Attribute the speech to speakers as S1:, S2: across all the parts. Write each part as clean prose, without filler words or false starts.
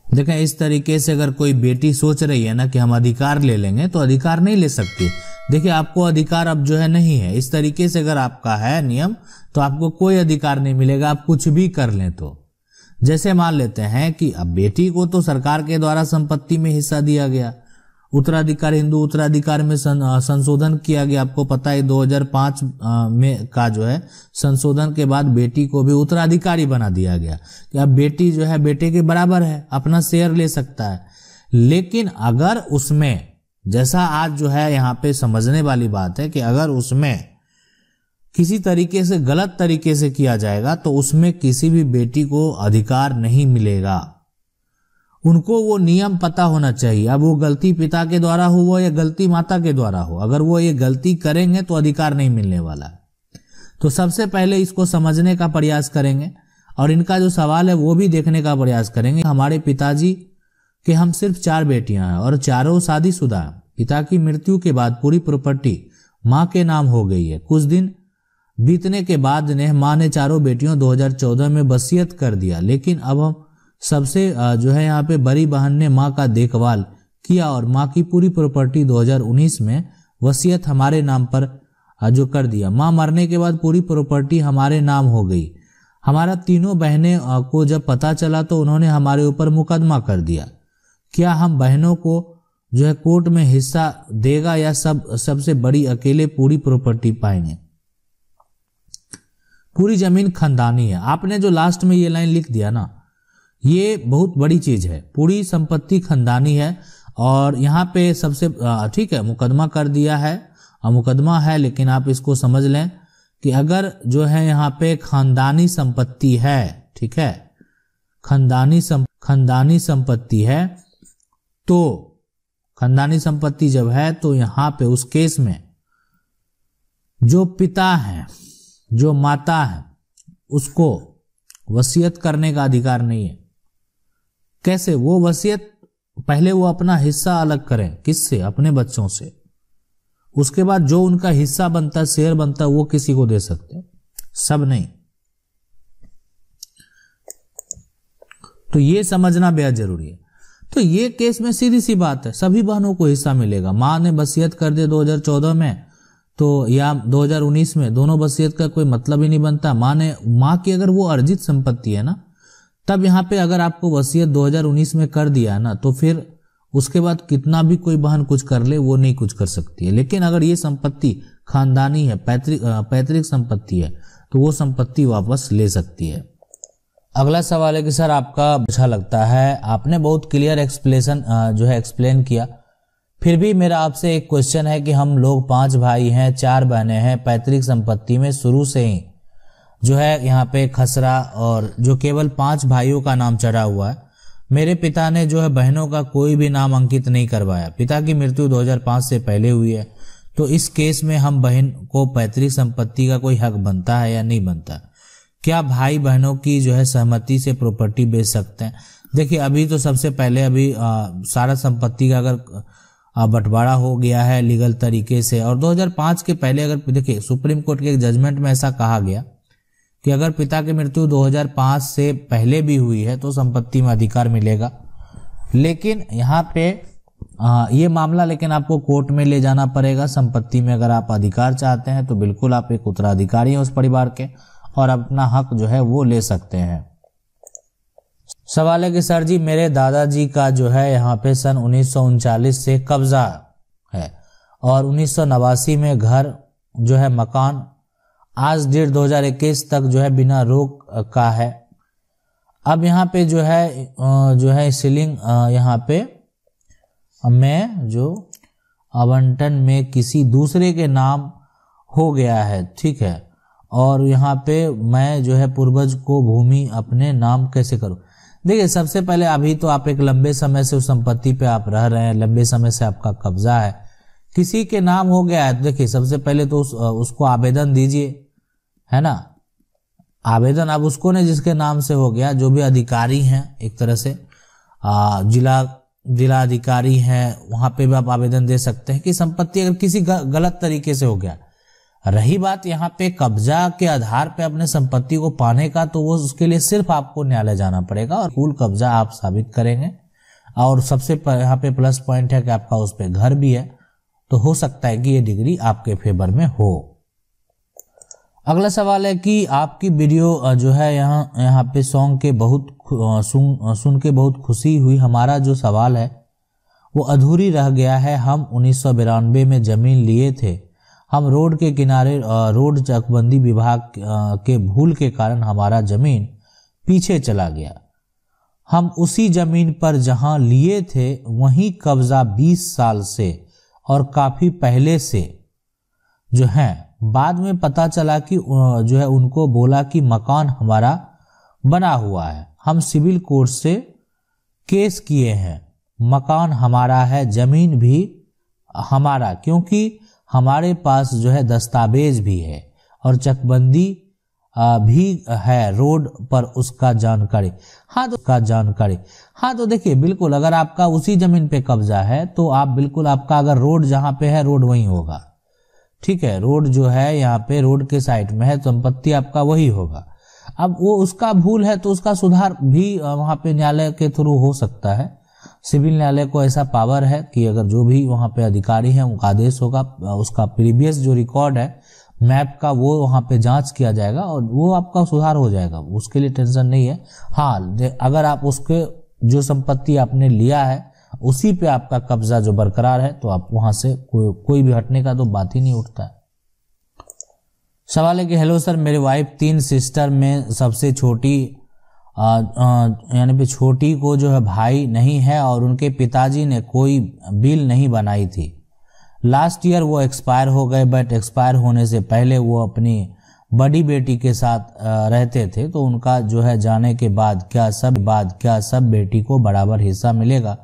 S1: देखें, इस तरीके से अगर कोई बेटी सोच रही है ना कि हम अधिकार ले लेंगे, तो अधिकार नहीं ले सकती। देखिए, आपको अधिकार अब जो है नहीं है। इस तरीके से अगर आपका है नियम, तो आपको कोई अधिकार नहीं मिलेगा, आप कुछ भी कर लें तो। जैसे मान लेते हैं कि अब बेटी को तो सरकार के द्वारा संपत्ति में हिस्सा दिया गया, उत्तराधिकार, हिंदू उत्तराधिकार में संशोधन किया गया। आपको पता है 2005 में का जो है संशोधन के बाद बेटी को भी उत्तराधिकारी बना दिया गया कि अब बेटी जो है बेटे के बराबर है, अपना शेयर ले सकता है। लेकिन अगर उसमें, जैसा आज जो है यहाँ पे समझने वाली बात है कि अगर उसमें किसी तरीके से गलत तरीके से किया जाएगा तो उसमें किसी भी बेटी को अधिकार नहीं मिलेगा। उनको वो नियम पता होना चाहिए। अब वो गलती पिता के द्वारा हो या गलती माता के द्वारा हो, अगर वो ये गलती करेंगे तो अधिकार नहीं मिलने वाला है। तो सबसे पहले इसको समझने का प्रयास करेंगे और इनका जो सवाल है वो भी देखने का प्रयास करेंगे। हमारे पिताजी के हम सिर्फ 4 बेटियां हैं और चारों शादीशुदा हैं। पिता की मृत्यु के बाद पूरी प्रॉपर्टी माँ के नाम हो गई है। कुछ दिन बीतने के बाद माँ ने चारों बेटियों 2014 में वसीयत कर दिया, लेकिन अब हम सबसे जो है यहाँ पे बड़ी बहन ने माँ का देखभाल किया और माँ की पूरी प्रॉपर्टी 2019 में वसीयत हमारे नाम पर जो कर दिया। माँ मरने के बाद पूरी प्रॉपर्टी हमारे नाम हो गई। हमारा तीनों बहनें को जब पता चला तो उन्होंने हमारे ऊपर मुकदमा कर दिया। क्या हम बहनों को जो है कोर्ट में हिस्सा देगा या सबसे बड़ी अकेले पूरी प्रॉपर्टी पाएंगे? पूरी जमीन खानदानी है। आपने जो लास्ट में ये लाइन लिख दिया ना, ये बहुत बड़ी चीज है। पूरी संपत्ति खानदानी है और यहाँ पे सबसे ठीक है, मुकदमा कर दिया है और मुकदमा है, लेकिन आप इसको समझ लें कि अगर जो है यहाँ पे खानदानी संपत्ति है, ठीक है, खानदानी संपत्ति है, तो खानदानी संपत्ति जब है तो यहाँ पे उस केस में जो पिता है, जो माता है, उसको वसीयत करने का अधिकार नहीं है। कैसे? वो वसीयत पहले वो अपना हिस्सा अलग करें। किससे? अपने बच्चों से। उसके बाद जो उनका हिस्सा बनता है, शेयर बनता है, वो किसी को दे सकते हैं, सब नहीं। तो ये समझना बेहद जरूरी है। तो ये केस में सीधी सी बात है, सभी बहनों को हिस्सा मिलेगा। माँ ने वसीयत कर दिया 2014 में तो या 2019 में, दोनों वसीयत का कोई मतलब ही नहीं बनता। माँ की अगर वो अर्जित संपत्ति है ना, तब यहाँ पे अगर आपको वसीयत 2019 में कर दिया ना, तो फिर उसके बाद कितना भी कोई बहन कुछ कर ले, वो नहीं कुछ कर सकती है। लेकिन अगर ये संपत्ति खानदानी है, पैतृक संपत्ति है, तो वो संपत्ति वापस ले सकती है। अगला सवाल है कि सर आपका अच्छा लगता है, आपने बहुत क्लियर एक्सप्लेन किया, फिर भी मेरा आपसे एक क्वेश्चन है कि हम लोग 5 भाई हैं, 4 बहनें हैं, पैतृक संपत्ति में शुरू से ही जो है यहाँ पे खसरा और जो केवल 5 भाइयों का नाम चढ़ा हुआ है। मेरे पिता ने जो है बहनों का कोई भी नाम अंकित नहीं करवाया। पिता की मृत्यु 2005 से पहले हुई है, तो इस केस में हम बहन को पैतृक संपत्ति का कोई हक बनता है या नहीं बनता? क्या भाई बहनों की जो है सहमति से प्रॉपर्टी बेच सकते हैं? देखिए, अभी तो सबसे पहले अभी सारा संपत्ति का अगर बंटवारा हो गया है लीगल तरीके से, और 2005 के पहले अगर देखिए सुप्रीम कोर्ट के एक जजमेंट में ऐसा कहा गया कि अगर पिता की मृत्यु 2005 से पहले भी हुई है तो संपत्ति में अधिकार मिलेगा। लेकिन यहाँ पे ये मामला लेकिन आपको कोर्ट में ले जाना पड़ेगा। संपत्ति में अगर आप अधिकार चाहते हैं तो बिल्कुल आप एक उत्तराधिकारी हैं उस परिवार के और अपना हक जो है वो ले सकते हैं। सवाल है कि सर जी मेरे दादाजी का जो है यहाँ पे सन 1939 से कब्जा है और 1989 में घर जो है मकान आज 2021 तक जो है बिना रोक का है। अब यहाँ पे जो है सीलिंग यहाँ पे मैं जो आवंटन में किसी दूसरे के नाम हो गया है, ठीक है, और यहाँ पे मैं जो है पूर्वज को भूमि अपने नाम कैसे करूं? देखिए, सबसे पहले अभी तो आप एक लंबे समय से उस संपत्ति पे आप रह रहे हैं, लंबे समय से आपका कब्जा है, किसी के नाम हो गया है तो देखिए सबसे पहले तो उसको आवेदन दीजिए, है ना। आवेदन अब उसको नहीं जिसके नाम से हो गया, जो भी अधिकारी हैं एक तरह से जिला अधिकारी हैं, वहां पे भी आप आवेदन दे सकते हैं कि संपत्ति अगर किसी गलत तरीके से हो गया, रही बात यहाँ पे कब्जा के आधार पे अपने संपत्ति को पाने का, तो वो उसके लिए सिर्फ आपको न्यायालय जाना पड़ेगा और कुल कब्जा आप साबित करेंगे। और सबसे यहाँ पे प्लस पॉइंट है कि आपका उस पे घर भी है, तो हो सकता है कि ये डिग्री आपके फेवर में हो। अगला सवाल है कि आपकी वीडियो जो है यहाँ पे सॉन्ग के सुन के बहुत खुशी हुई। हमारा जो सवाल है वो अधूरी रह गया है। हम 1992 में जमीन लिए थे। हम रोड के किनारे रोड चकबंदी विभाग के भूल के कारण हमारा जमीन पीछे चला गया। हम उसी जमीन पर जहां लिए थे वहीं कब्जा 20 साल से और काफी पहले से जो है। बाद में पता चला कि जो है उनको बोला कि मकान हमारा बना हुआ है। हम सिविल कोर्ट से केस किए हैं। मकान हमारा है, जमीन भी हमारा, क्योंकि हमारे पास जो है दस्तावेज भी है और चकबंदी भी है रोड पर, उसका जानकारी। हाँ तो देखिए, बिल्कुल अगर आपका उसी जमीन पे कब्जा है तो आप बिल्कुल, आपका अगर रोड जहां पे है रोड वहीं होगा, ठीक है। रोड जो है यहाँ पे रोड के साइड में है, संपत्ति आपका वही होगा। अब वो उसका भूल है तो उसका सुधार भी वहां पे न्यायालय के थ्रू हो सकता है। सिविल न्यायालय को ऐसा पावर है कि अगर जो भी वहां पे अधिकारी है उनका आदेश होगा, उसका प्रीवियस जो रिकॉर्ड है मैप का वो वहां पे जांच किया जाएगा और वो आपका सुधार हो जाएगा, उसके लिए टेंशन नहीं है। हाँ, अगर आप उसके जो संपत्ति आपने लिया है उसी पे आपका कब्जा जो बरकरार है तो आप वहां से कोई भी हटने का तो बात ही नहीं उठता है। सवाल है कि हेलो सर, मेरी वाइफ 3 सिस्टर में सबसे छोटी यानी कि छोटी को जो है भाई नहीं है और उनके पिताजी ने कोई बिल नहीं बनाई थी। लास्ट ईयर वो एक्सपायर हो गए, बट एक्सपायर होने से पहले वो अपनी बड़ी बेटी के साथ रहते थे, तो उनका जो है जाने के बाद क्या सब बेटी को बराबर हिस्सा मिलेगा?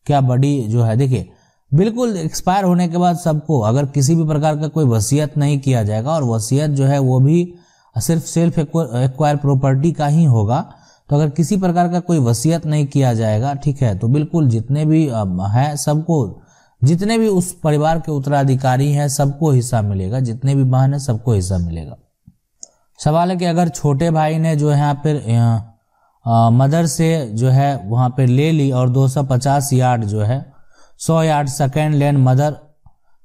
S1: क्या बड़ी जो है, देखिए बिल्कुल एक्सपायर होने के बाद सबको, अगर किसी भी प्रकार का कोई वसीयत नहीं किया जाएगा और वसीयत जो है वो भी सिर्फ सेल्फ एक्वायर प्रॉपर्टी का ही होगा, तो अगर किसी प्रकार का कोई वसीयत नहीं किया जाएगा, ठीक है, तो बिल्कुल जितने भी हैं सबको, जितने भी उस परिवार के उत्तराधिकारी हैं सबको हिस्सा मिलेगा, जितने भी बहन है सबको हिस्सा मिलेगा। सवाल है कि अगर छोटे भाई ने जो है यहाँ पर मदर से जो है वहां पे ले ली और 250 यार्ड जो है 100 यार्ड सेकेंड लैंड मदर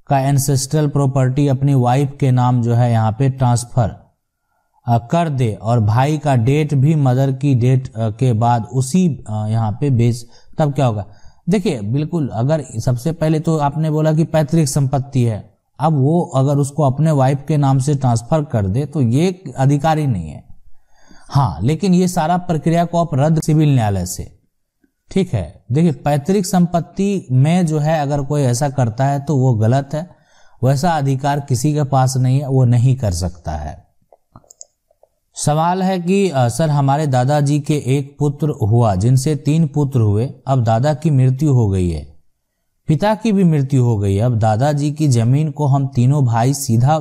S1: का एंसेस्ट्रल प्रॉपर्टी अपनी वाइफ के नाम जो है यहाँ पे ट्रांसफर कर दे और भाई का डेट भी मदर की डेट के बाद उसी यहाँ पे बेच, तब क्या होगा? देखिए बिल्कुल, अगर सबसे पहले तो आपने बोला कि पैतृक संपत्ति है, अब वो अगर उसको अपने वाइफ के नाम से ट्रांसफर कर दे तो ये अधिकारी नहीं है। हाँ, लेकिन ये सारा प्रक्रिया को आप रद्द सिविल न्यायालय से, ठीक है। देखिए पैतृक संपत्ति में जो है अगर कोई ऐसा करता है तो वो गलत है, वैसा अधिकार किसी के पास नहीं है, वो नहीं कर सकता है। सवाल है कि सर हमारे दादाजी के एक पुत्र हुआ जिनसे 3 पुत्र हुए, अब दादा की मृत्यु हो गई है, पिता की भी मृत्यु हो गई है, अब दादाजी की जमीन को हम तीनों भाई सीधा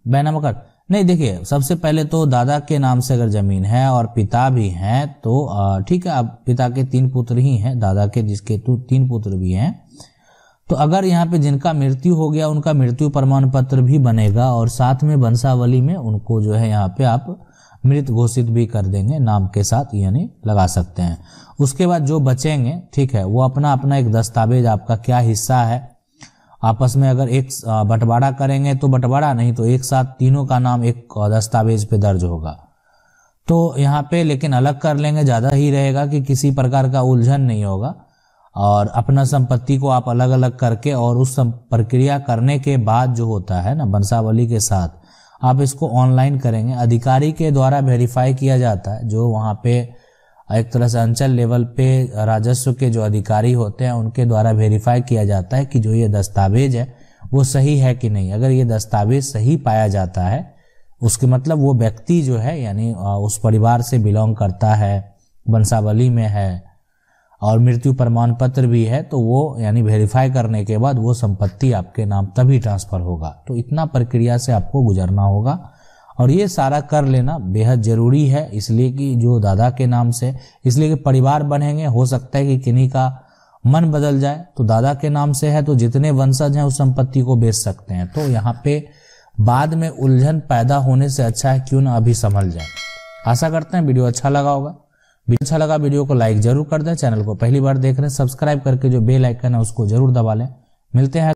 S1: बैनामा कर, नहीं देखिए सबसे पहले तो दादा के नाम से अगर जमीन है और पिता भी हैं तो ठीक है, अब पिता के 3 पुत्र ही हैं, दादा के जिसके 3 पुत्र भी हैं, तो अगर यहाँ पे जिनका मृत्यु हो गया उनका मृत्यु प्रमाण पत्र भी बनेगा और साथ में वंशावली में उनको जो है यहाँ पे आप मृत घोषित भी कर देंगे नाम के साथ, यानी लगा सकते हैं। उसके बाद जो बचेंगे, ठीक है, वो अपना अपना एक दस्तावेज आपका क्या हिस्सा है आपस में अगर एक बंटवारा करेंगे तो बंटवारा, नहीं तो एक साथ तीनों का नाम एक दस्तावेज पे दर्ज होगा। तो यहाँ पे लेकिन अलग कर लेंगे, ज्यादा ही रहेगा कि किसी प्रकार का उलझन नहीं होगा और अपना संपत्ति को आप अलग अलग करके और उस प्रक्रिया करने के बाद जो होता है ना वंशावली के साथ आप इसको ऑनलाइन करेंगे, अधिकारी के द्वारा वेरीफाई किया जाता है, जो वहाँ पे एक तरह से अंचल लेवल पे राजस्व के जो अधिकारी होते हैं उनके द्वारा वेरीफाई किया जाता है कि जो ये दस्तावेज है वो सही है कि नहीं। अगर ये दस्तावेज सही पाया जाता है उसके मतलब वो व्यक्ति जो है यानी उस परिवार से बिलोंग करता है, वंशावली में है और मृत्यु प्रमाण पत्र भी है, तो वो यानी वेरीफाई करने के बाद वो संपत्ति आपके नाम तभी ट्रांसफर होगा। तो इतना प्रक्रिया से आपको गुजरना होगा और ये सारा कर लेना बेहद जरूरी है, इसलिए कि जो दादा के नाम से, इसलिए कि परिवार बनेंगे, हो सकता है कि किन्हीं का मन बदल जाए, तो दादा के नाम से है तो जितने वंशज हैं उस संपत्ति को बेच सकते हैं। तो यहाँ पे बाद में उलझन पैदा होने से अच्छा है क्यों ना अभी संभल जाए। आशा करते हैं वीडियो अच्छा लगा होगा। वीडियो अच्छा लगा वीडियो को लाइक जरूर कर दें। चैनल को पहली बार देख रहे हैं सब्सक्राइब करके जो बेल आइकन है उसको जरूर दबा लें। मिलते हैं